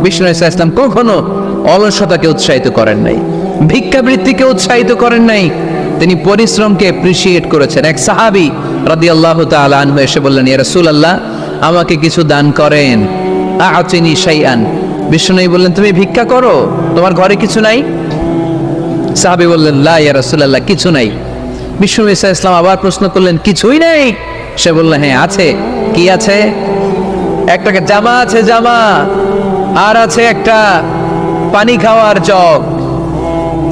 বিষ্ণু ইসা ইসলাম কখনো অলসতাকে উৎসাহিত করেন নাই, ভিক্ষাবৃত্তিকে উৎসাহিত করেন নাই, তিনি পরিশ্রমকে অ্যাপ্রিসিয়েট করেছেন। এক সাহাবী রাদিয়াল্লাহু তাআলা আনহু এসে বললেন, ইয়া রাসূলুল্লাহ, আমাকে কিছু দান করেন, আ'তিনি শাইআন। বিষ্ণু বললেন, তুমি ভিক্ষা করো, তোমার ঘরে কিছু নাই? সাহাবী বললেন, লা ইয়া রাসূলুল্লাহ, কিছু নাই। বিষ্ণু ইসা ইসলাম আবার প্রশ্ন করলেন, কিছুই নেই? সে বলল, হ্যাঁ আছে। কি আছে? একটা জামা আছে, জামা, আর আছে একটা পানি খাওয়ার জগ।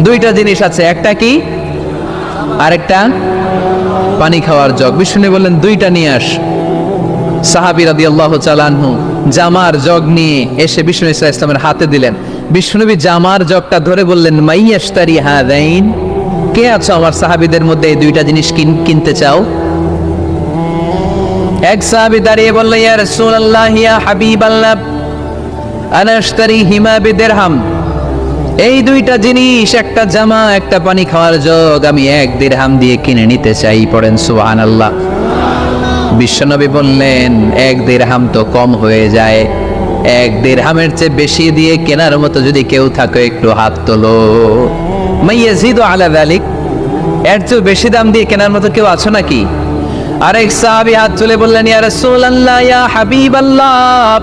দুইটা জিনিস আছে, একটা কি আর একটা পানি খাওয়ার জগ। বিষ্ণু বললেন, দুইটা নিয়ে আস। সাহাবী রাদিয়াল্লাহু তাআলা আনহু জামার জগ নিয়ে এসে বিষ্ণু ইসা ইসলামের হাতে দিলেন। বিষ্ণুনবী জামার জগটা ধরে বললেন, মাইয়াশতারি হাদাইন, কে আছো আমার সাহাবীদের মধ্যে এই দুইটা জিনিস কিনতে চাও? এক সাহাবী দাঁড়িয়ে বলল, ইয়া রাসূলুল্লাহ, ইয়া হাবিবাল্লাহ, আনা আশতারিহিমা বিদিরহাম। এই দুইটা জিনিস, একটা জামা, একটা পানি খাওয়ার জগ, আমি 1 দিরহাম দিয়ে কিনে নিতে চাই। পড়েন সুবহানাল্লাহ। বিশ্বনবী বললেন, 1 দিরহাম তো কম হয়ে যায়, 1 দিরহামের চেয়ে বেশি দিয়ে কেনার মতো যদি কেউ থাকে একটু হাত তোলো। মাইয়াজিদু আলা যালিক, এর চেয়ে বেশি দাম দিয়ে কেনার মতো কেউ আছো নাকি? আরেক সাহাবী হাত তুলে বললেন, ইয়া রাসূলুল্লাহ, ইয়া হাবিবাল্লাহ,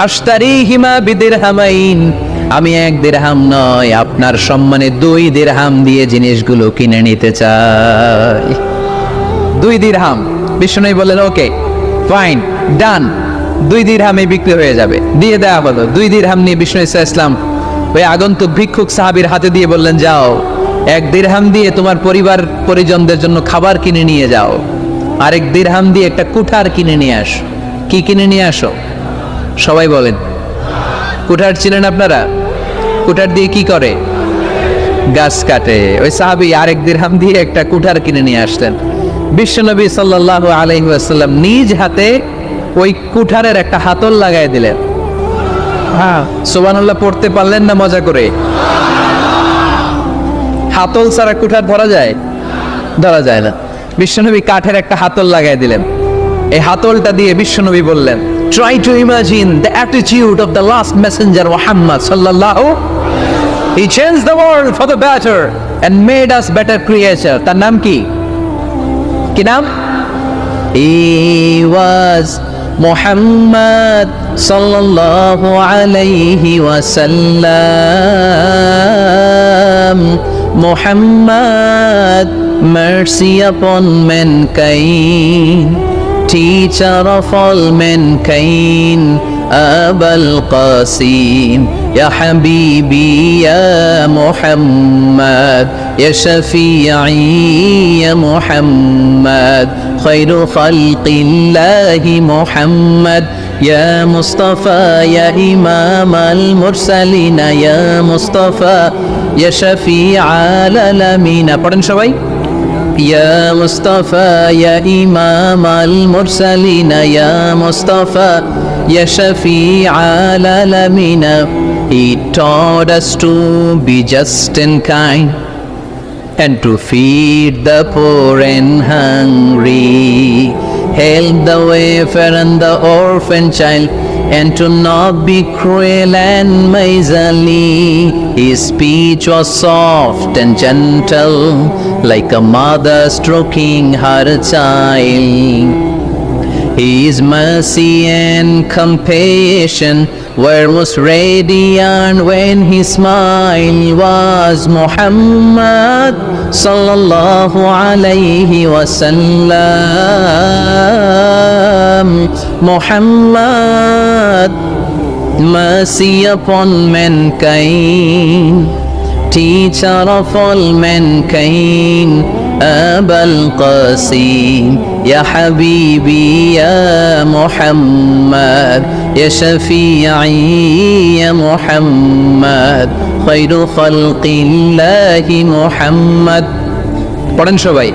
আশতারিহিমা বিদিরহামাইন, আমি 1 দিরহাম নয়, আপনার সম্মানে 2 দিরহাম দিয়ে জিনিসগুলো কিনে নিতে চাই। 2 দিরহাম। বিষ্ণু বললেন, ওকে ফাইন, ডান, 2 দিরহামে বিক্রি হয়ে যাবে। দিয়ে দেওয়া হলো। 2 দিরহাম নিয়ে বিষ্ণু ইসা ইসলাম ওই আগন্তুক ভিক্ষুক সাহাবীর হাতে দিয়ে বললেন, যাও, 1 দিরহাম দিয়ে তোমার পরিবার পরিজনদের জন্য খাবার কিনে নিয়ে যাও, আর 1 দিরহাম দিয়ে একটা কুঠার কিনে নিয়ে আসো। কি কিনে নিয়ে আসো? সবাই বলেন। কুঠার চিনেন আপনারা? কুঠার দিয়ে কি করে? গাছ কাটে। ওই সাহাবী 1 দিরহাম দিয়ে একটা কুঠার কিনে নিয়ে আসলেন। বিশ্বনবী সাল্লাল্লাহু আলাইহি ওয়াসাল্লাম নিজ হাতে ওই কুঠারের একটা হাতল লাগাই দিলেন। হ্যাঁ, সুবহানাল্লাহ পড়তে পারলেন না মজা করে? হাতল ছাড়া কুঠার ধরা যায়? ধরা যায় না। বিশ্বনবী কাঠের একটা হাতল লাগাই দিলেন। এই হাতলটা দিয়ে বিশ্বনবী বললেন, try to imagine the attitude of the last messenger Muhammad sallallahu. He changed the world for the better and made us better creature. তার নাম কি? কি নাম? He was Muhammad sallallahu alayhi wa sallam. Muhammad, mercy upon mankind, teacher of all mankind, Abul Qasim, Ya Habibi, Ya Muhammad, Ya Shafi'i, Ya Muhammad, Khairu Khalqillahi Muhammad, Ya Mustafa, Ya Imam al-Mursalin, Ya Mustafa, Ya Shafi'i al-Alamin. পড়েন সবাই। يا مصطفى يا إمام المرسلين يا مصطفى يا شفيع العالمين. He taught us to be just and kind and to feed the poor and hungry, help the wafer and the orphan child, and to not be cruel and miserly. His speech was soft and gentle, like a mother stroking her child. His mercy and compassion were most radiant when his smile was Muhammad sallallahu alayhi wa sallam. Muhammad, mercy upon mankind, teacher of all mankind, Abul Qasim, Ya Habibi, Ya Muhammad, Ya Shafi'i, Ya Muhammad, Khairu Khalqillahi Muhammad. পড়েন সবাই।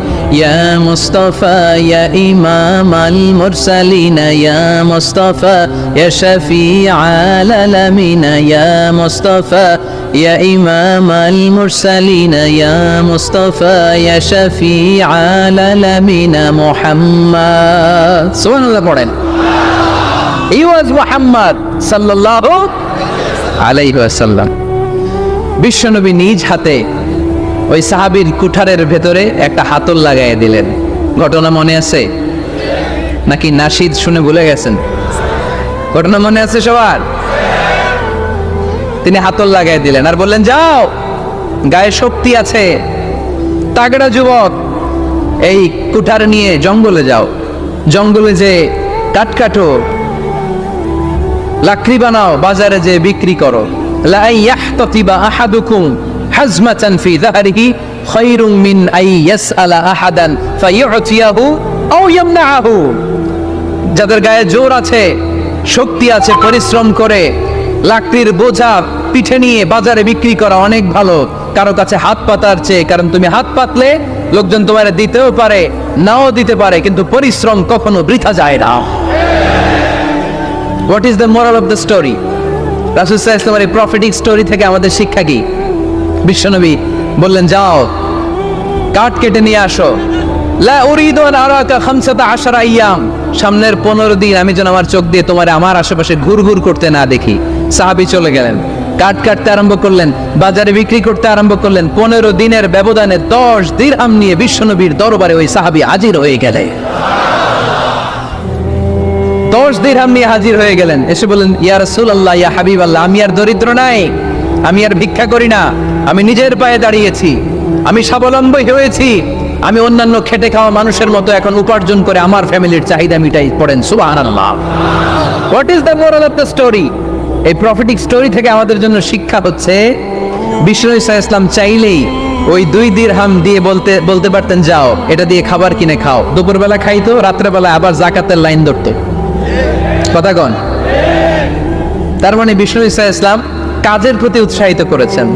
يا مصطفى يا إمام المرسلين يا مصطفى يا شفيع العالمين يا مصطفى يا إمام المرسلين يا مصطفى يا شفيع العالمين محمد. সুবহানাল্লাহ পড়েন। হি ওয়াজ মুহাম্মদ সাল্লাল্লাহু আলাইহি ওয়াসাল্লাম। বিশ্বনবী নিজ হাতে ওই সাহাবীর কুঠারের ভেতরে একটা হাতল লাগাইয়া দিলেন। ঘটনা মনে আছে নাকি নাশিদ শুনে ভুলে গেছেন? ঘটনা মনে আছে সবার? তিনি হাতল লাগাই দিলেন আর বললেন, যাও, গায়ে শক্তি আছে, তাগড়া যুবক, এই কুঠার নিয়ে জঙ্গলে যাও, জঙ্গলে যে কাঠ কাটো, লাকড়ি বানাও, বাজারে যে বিক্রি করো। লা ইয়াহতাতিবা আহাদুকুম হাজমাতান ফি যাহরিহি খায়রুম মিন আই ইয়াসআলা আহাদান ফায়ুতিয়াহু আও ইয়ামনাহু। যাদের গায়ে জোর আছে, শক্তি আছে, পরিশ্রম করে লাকড়ির বোঝা পিঠে নিয়ে বাজারে বিক্রি করা অনেক ভালো কারো কাছে হাত পাতার চেয়ে। কারণ তুমি হাত পাতলে লোকজন তোমার দিতেও পারে, নাও দিতে পারে, কিন্তু পরিশ্রম কখনো বৃথা যায় না। What is the moral of the story? রাসূল সাল্লাল্লাহু আলাইহি ওয়াসাল্লামের এই প্রফেটিক স্টোরি থেকে আমাদের শিক্ষা কি? বিশ্বনবী বললেন, যাও, কাঠ কেটে নিয়ে আসো। লা উরিদু আন আরাকা 15 আইয়াম, সামনের 15 দিন আমি যেন আমার চোখ দিয়ে তোমার আমার আশেপাশে ঘুরঘুর করতে না দেখি। সাহাবী চলে গেলেন, কাঠ কাটতে আরম্ভ করলেন, বাজারে বিক্রি করতে আরম্ভ করলেন। 15 দিনের ব্যবধানে 10 দিরহাম নিয়ে বিশ্বনবীর দরবারে ওই সাহাবী হাজির হয়ে গেলেন। 10 দিরহাম নিয়ে হাজির হয়ে গেলেন। এসে বললেন, ইয়া রাসূলুল্লাহ, ইয়া হাবিবাল্লাহ, আমি আর দরিদ্র নাই, আমি আর ভিক্ষা করি না, আমি নিজের পায়ে দাঁড়িয়েছি, আমি স্বাবলম্বী হয়েছি, আমি অন্যান্য খেটে খাওয়া মানুষের মতো এখন উপার্জন করে আমার ফ্যামিলির চাহিদা মিটাই। পড়েন সুবহানাল্লাহ। What is the moral of the story? এই প্রফেটিক স্টোরি থেকে আমাদের জন্য শিক্ষা হচ্ছে, বিষ্ণু ঈসা ইসলাম চাইলেই ওই 2 দিরহাম দিয়ে বলতে পারতেন, যাও, এটা দিয়ে খাবার কিনে খাও। দুপুরবেলা খাইতো, রাত্রেবেলা আবার যাকাতের লাইন ধরতো। কথা কন? তার মানে বিষ্ণু ঈসা ইসলাম কাজের প্রতি উৎসাহিত করেছেন।